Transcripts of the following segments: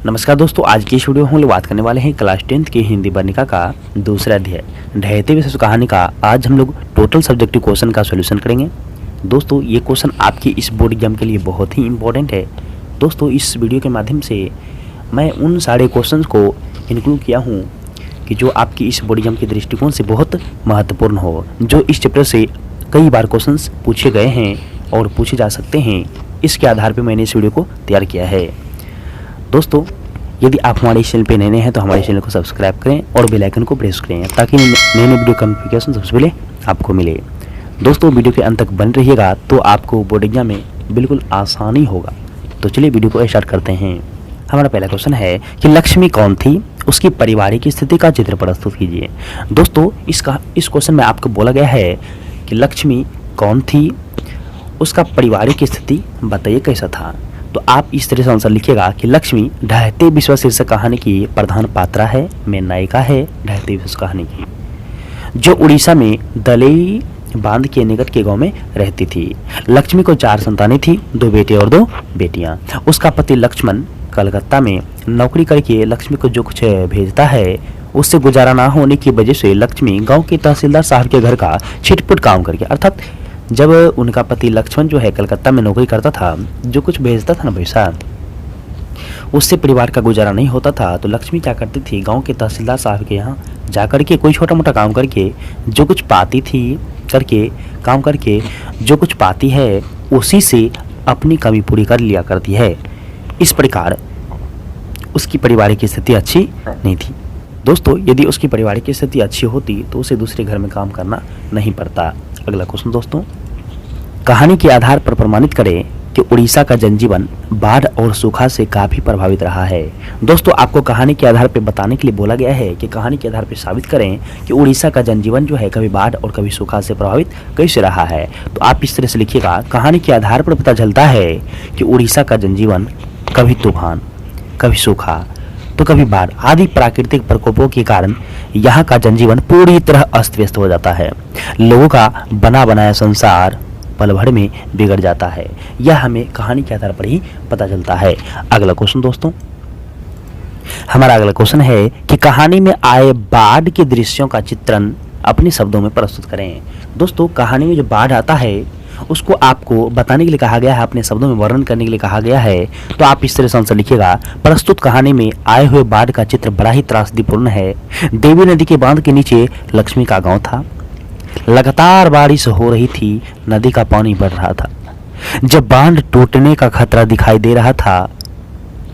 नमस्कार दोस्तों, आज की इस वीडियो में हम लोग बात करने वाले हैं क्लास 10th की हिंदी वर्णिका का दूसरा अध्याय ढहते विश्व कहानी का। आज हम लोग टोटल सब्जेक्टिव क्वेश्चन का सॉल्यूशन करेंगे। दोस्तों ये क्वेश्चन आपके इस बोर्ड एग्जाम के लिए बहुत ही इंपॉर्टेंट है। दोस्तों इस वीडियो के माध्यम से मैं उन सारे क्वेश्चन को इंक्लूड किया हूँ कि जो आपकी इस बोर्ड एग्जाम के दृष्टिकोण से बहुत महत्वपूर्ण हो, जो इस चैप्टर से कई बार क्वेश्चन पूछे गए हैं और पूछे जा सकते हैं। इसके आधार पर मैंने इस वीडियो को तैयार किया है। दोस्तों यदि आप हमारे इस चैनल पे नए हैं तो हमारे चैनल को सब्सक्राइब करें और बेल आइकन को प्रेस करें ताकि नए नए वीडियो का नोटिफिकेशन सबसे पहले आपको मिले। दोस्तों वीडियो के अंत तक बन रहिएगा तो आपको बोर्ड एग्जाम में बिल्कुल आसानी होगा। तो चलिए वीडियो को स्टार्ट करते हैं। हमारा पहला क्वेश्चन है कि लक्ष्मी कौन थी, उसकी पारिवारिक स्थिति का चित्र प्रस्तुत कीजिए। दोस्तों इस क्वेश्चन में आपको बोला गया है कि लक्ष्मी कौन थी, उसका पारिवारिक स्थिति बताइए कैसा था। तो आप इस तरह से आंसर लिखिएगा कि लक्ष्मी ढहते विश्व शीर्षक कहानी की प्रधान पात्रा है, मेन नायिका है ढहते विश्व कहानी की, जो उड़ीसा में दलेई बांध के निकट के गांव में रहती थी। लक्ष्मी को 4 संतानें थी, 2 बेटे और 2 बेटियां। उसका पति लक्ष्मण कलकत्ता में नौकरी करके लक्ष्मी को जो कुछ भेजता है उससे गुजारा ना होने की वजह से लक्ष्मी गाँव के तहसीलदार साहब के घर का छिटपुट काम करके, अर्थात जब उनका पति लक्ष्मण जो है कलकत्ता में नौकरी करता था, जो कुछ भेजता था ना पैसा, उससे परिवार का गुजारा नहीं होता था। तो लक्ष्मी क्या करती थी, गांव के तहसीलदार साहब के यहाँ जाकर के कोई छोटा मोटा काम करके जो कुछ पाती थी, काम करके जो कुछ पाती है उसी से अपनी कमी पूरी कर लिया करती है। इस प्रकार उसकी पारिवारिक स्थिति अच्छी नहीं थी। दोस्तों यदि उसकी पारिवारिक स्थिति अच्छी होती तो उसे दूसरे घर में काम करना नहीं पड़ता। अगला क्वेश्चन दोस्तों, कहानी के आधार पर प्रमाणित करें कि उड़ीसा का जनजीवन बाढ़ और सूखा से काफी प्रभावित रहा है। दोस्तों आपको कहानी के आधार पर बताने के लिए बोला गया है कि कहानी के आधार पर साबित करें कि उड़ीसा का जनजीवन जो है कभी बाढ़ और कभी सूखा से प्रभावित कैसे रहा है। तो आप इस तरह से लिखिएगा, कहानी के आधार पर पता चलता है कि उड़ीसा का जनजीवन कभी तूफान, कभी सूखा तो कभी बाढ़ आदि प्राकृतिक प्रकोपों के कारण यहाँ का जनजीवन पूरी तरह अस्त व्यस्त हो जाता है। लोगों का बना बनाया संसार पल भर में बिगड़ जाता है। यह हमें कहानी के आधार पर ही पता चलता है। अगला क्वेश्चन दोस्तों, हमारा अगला क्वेश्चन है कि कहानी में आए बाढ़ के दृश्यों का चित्रण अपने शब्दों में प्रस्तुत करें। दोस्तों कहानी में जो बाढ़ आता है उसको आपको बताने के लिए कहा गया है, अपने शब्दों में वर्णन करने के लिए कहा गया है। तो आप इस तरह से आंसर लिखिएगा, प्रस्तुत कहानी में आए हुए बाढ़ का चित्र बड़ा ही त्रासदीपूर्ण है। देवी नदी के बांध के नीचे लक्ष्मी का गांव था। लगातार बारिश हो रही थी, नदी का पानी बढ़ रहा था। जब बांध टूटने का खतरा दिखाई दे रहा था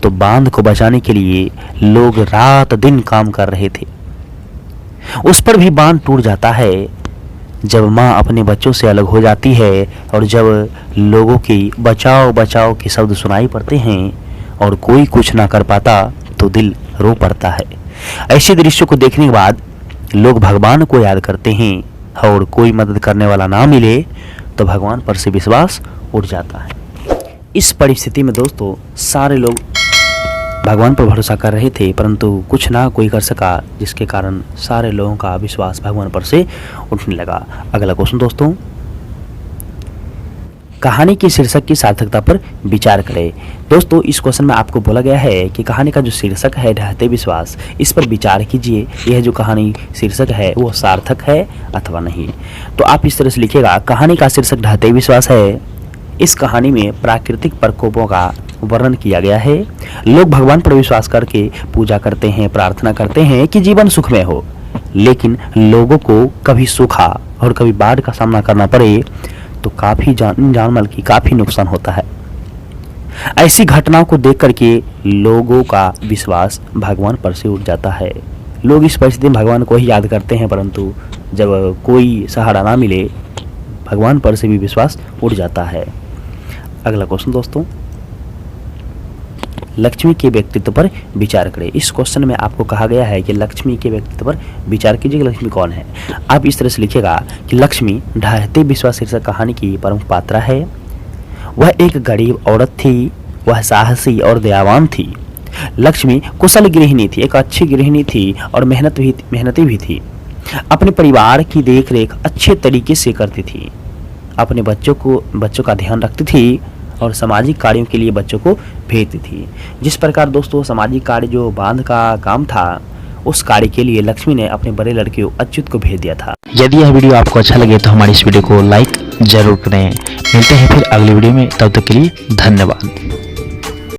तो बांध को बचाने के लिए लोग रात दिन काम कर रहे थे। उस पर भी बांध टूट जाता है जब माँ अपने बच्चों से अलग हो जाती है और जब लोगों की बचाओ बचाओ के शब्द सुनाई पड़ते हैं और कोई कुछ ना कर पाता तो दिल रो पड़ता है। ऐसे दृश्यों को देखने के बाद लोग भगवान को याद करते हैं और कोई मदद करने वाला ना मिले तो भगवान पर से विश्वास उठ जाता है। इस परिस्थिति में दोस्तों सारे लोग भगवान पर भरोसा कर रहे थे परंतु कुछ ना कोई कर सका, जिसके कारण सारे लोगों का विश्वास भगवान पर से उठने लगा। अगला क्वेश्चन दोस्तों, कहानी के शीर्षक की सार्थकता पर विचार करें। दोस्तों इस क्वेश्चन में आपको बोला गया है कि कहानी का जो शीर्षक है ढहते विश्वास, इस पर विचार कीजिए, यह जो कहानी शीर्षक है वो सार्थक है अथवा नहीं। तो आप इस तरह से लिखिएगा, कहानी का शीर्षक ढहते विश्वास है। इस कहानी में प्राकृतिक प्रकोपों का वर्णन किया गया है। लोग भगवान पर विश्वास करके पूजा करते हैं, प्रार्थना करते हैं कि जीवन सुखमय हो, लेकिन लोगों को कभी सूखा और कभी बाढ़ का सामना करना पड़े तो काफी जान माल की काफी नुकसान होता है। ऐसी घटनाओं को देख करके लोगों का विश्वास भगवान पर से उठ जाता है। लोग इस परिस्थिति में भगवान को ही याद करते हैं परंतु जब कोई सहारा ना मिले भगवान पर से भी विश्वास उठ जाता है। अगला क्वेश्चन दोस्तों, लक्ष्मी के व्यक्तित्व पर विचार करें। इस क्वेश्चन में आपको कहा गया है कि लक्ष्मी के व्यक्तित्व पर विचार कीजिए, लक्ष्मी कौन है। आप इस तरह से लिखिएगा कि लक्ष्मी ढहते विश्व शीर्षक कहानी की प्रमुख पात्रा है। वह एक गरीब औरत थी, वह साहसी और दयावान थी। लक्ष्मी कुशल गृहिणी थी, एक अच्छी गृहिणी थी और मेहनती भी थी। अपने परिवार की देखरेख अच्छे तरीके से करती थी, अपने बच्चों का ध्यान रखती थी और सामाजिक कार्यों के लिए बच्चों को भेजती थी। जिस प्रकार दोस्तों सामाजिक कार्य जो बांध का काम था, उस कार्य के लिए लक्ष्मी ने अपने बड़े लड़के अच्युत को भेज दिया था। यदि यह वीडियो आपको अच्छा लगे तो हमारी इस वीडियो को लाइक जरूर करें। मिलते हैं फिर अगली वीडियो में, तब तक के लिए धन्यवाद।